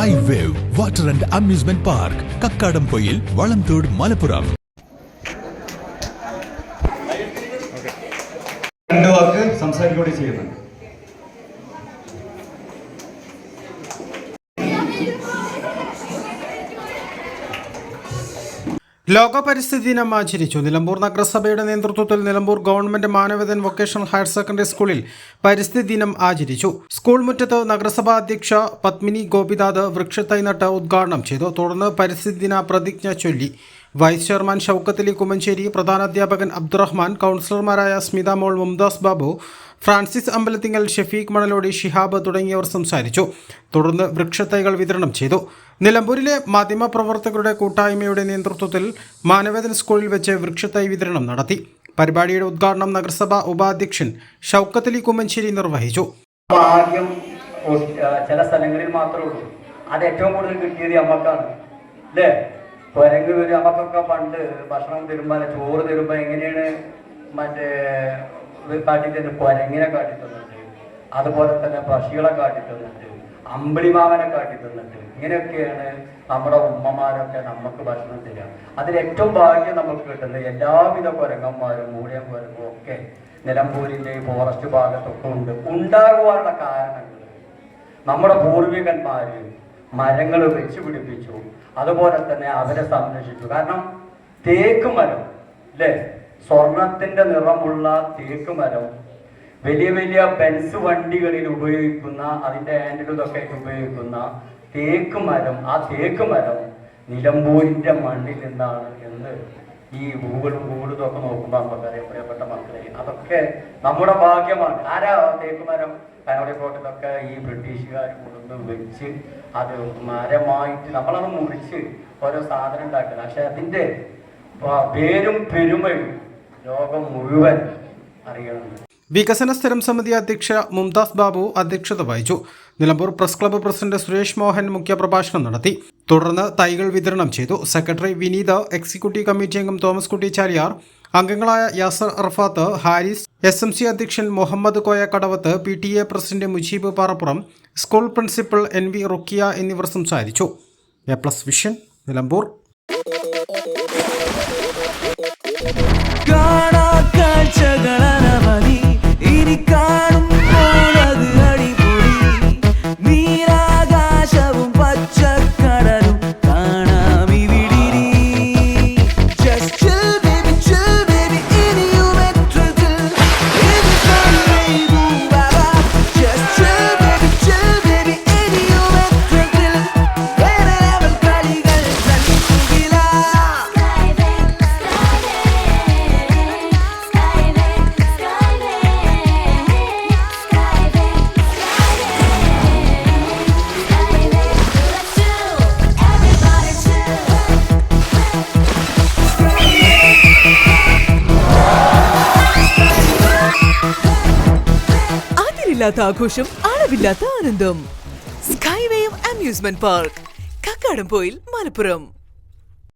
Sky Wave Water and Amusement Park, Kakkadampoyil, Valamthood, Malappuram. രണ്ട് വാക്ക് സംസാരിക്കുകയും ചെയ്യുന്നു. ലോക പരിസ്ഥിതി ദിനം ആചരിച്ചു. നിലമ്പൂർ നഗരസഭയുടെ നേതൃത്വത്തിൽ Nilambur government Manavedan vocational higher secondary സ്കൂളിൽ പരിസ്ഥിതി ദിനം ആചരിച്ചു. സ്കൂൾ മുറ്റത്ത് നഗരസഭാ അധ്യക്ഷ പത്മിനി ഗോപിനാഥ് വൃക്ഷത്തൈ നട്ട് ഉദ്ഘാടനം ചെയ്തു. തുടർന്ന് പരിസ്ഥിതി ദിന പ്രതിജ്ഞ ചൊല്ലി. വൈസ് ചെയർമാൻ ഷൗക്കത്ത് അലി കുമഞ്ചേരി, പ്രധാനാധ്യാപകൻ അബ്ദുറഹ്മാൻ, കൗൺസിലർമാരായ സ്മിത മോൾ, മുംതാസ് ബാബു, ഫ്രാൻസിസ് അമ്പലത്തിങ്ങൽ, ഷെഫീഖ് മണലോടി, ഷിഹാബ് തുടങ്ങിയവർ സംസാരിച്ചു. തുടർന്ന് വൃക്ഷത്തൈകൾ വിതരണം ചെയ്തു. നിലമ്പൂരിലെ മാധ്യമപ്രവർത്തകരുടെ കൂട്ടായ്മയുടെ നേതൃത്വത്തിൽ മാനവേദൻ സ്കൂളിൽ വെച്ച് വൃക്ഷത്തൈ വിതരണം നടത്തി. പരിപാടിയുടെ ഉദ്ഘാടനം നഗരസഭാ ഉപാധ്യക്ഷൻ ഷൗക്കത്ത് അലി കുമഞ്ചേരി നിർവഹിച്ചു. ആദ്യം ചില സ്ഥലങ്ങളിൽ മാത്രമേ ഉള്ളൂ. അത് ഏറ്റവും കൂടുതൽ കിട്ടിയത് അമ്മക്കാണ് അല്ലേ? കുരങ്ങ് വരും. അമ്മക്കൊക്കെ പണ്ട് ഭക്ഷണം തരുമ്പോൾ ചോറ് തരുമ്പോൾ എങ്ങനെയാണ് മറ്റേ കാട്ടിത്തന്നെ കുരങ്ങിനെ കാട്ടിത്തന്നിട്ട്, അതുപോലെ തന്നെ പക്ഷികളെ കാട്ടിത്തന്നിട്ട്, അമ്പിളിമാവനെ കാട്ടിത്തന്നിട്ട്, ഇങ്ങനെയൊക്കെയാണ് നമ്മുടെ ഉമ്മമാരൊക്കെ നമുക്ക് ഭക്ഷണം തരിക. അതിൽ ഏറ്റവും ഭാഗ്യം നമുക്ക് കിട്ടുന്നത് എല്ലാവിധ കുരങ്ങന്മാരും മൂടിയ കുരങ്ങും ഒക്കെ നിലമ്പൂരിൻ്റെ ഫോറസ്റ്റ് ഭാഗത്തൊക്കെ ഉണ്ട്. ഉണ്ടാകുവാനുള്ള കാരണങ്ങൾ നമ്മുടെ പൂർവികന്മാർ മരങ്ങൾ വെച്ച് പിടിപ്പിച്ചു, അതുപോലെ തന്നെ അവരെ സംരക്ഷിച്ചു. കാരണം തേക്ക് മരം അല്ലേ, സ്വർണത്തിന്റെ നിറമുള്ള തേക്ക് മരം വലിയ വലിയ ബെൻസ് വണ്ടികളിൽ ഉപയോഗിക്കുന്ന, അതിൻ്റെ ഹാൻഡിലൊക്കെ ഉപയോഗിക്കുന്ന തേക്ക് മരം, ആ തേക്ക് മരം നിലമ്പൂരിൻ്റെ മണ്ണിൽ നിന്നാണ് എന്ന് ഈ ഗൂഗിളൊക്കെ നോക്കുമ്പോൾ നമുക്കറിയാം. പ്രിയപ്പെട്ട മക്കളെ, അതൊക്കെ നമ്മുടെ ഭാഗ്യമാണ്. ആരാ തേക്ക് മരം? കനോടിക്കോട്ടിലൊക്കെ ഈ ബ്രിട്ടീഷുകാർ കൊണ്ടുവന്ന് വെച്ച് അത് മരമായിട്ട് നമ്മളത് മുറിച്ച് ഓരോ സാധനം ഉണ്ടാക്കുന്നത്. പക്ഷെ അതിൻ്റെ പേരും പെരുമയും ലോകം മുഴുവൻ അറിയണം. വികസന സ്ഥിരം സമിതി അധ്യക്ഷ മുംതാസ് ബാബു അധ്യക്ഷത വഹിച്ചു. Nilambur press club president Suresh Mohan മുഖ്യപ്രഭാഷണം നടത്തി. തുടർന്ന് തൈകൾ വിതരണം ചെയ്തു. സെക്രട്ടറി വിനീത്, എക്സിക്യൂട്ടീവ് കമ്മിറ്റി അംഗം തോമസ് കുട്ടി ചാലിയാർ, അംഗങ്ങളായ യാസർ അർഫാത്ത്, ഹാരിസ്, SMC അധ്യക്ഷൻ Muhammed Koya Kadavath, PTA president Mujeeb Parappuram, school principal NV Rukkiya എന്നിവർ സംസാരിച്ചു. A+ vision, Nilambur. ആഘോഷം, അളവില്ലാത്ത ആനന്ദം. Sky wave amusement park, Kakkadampoyil, Malappuram.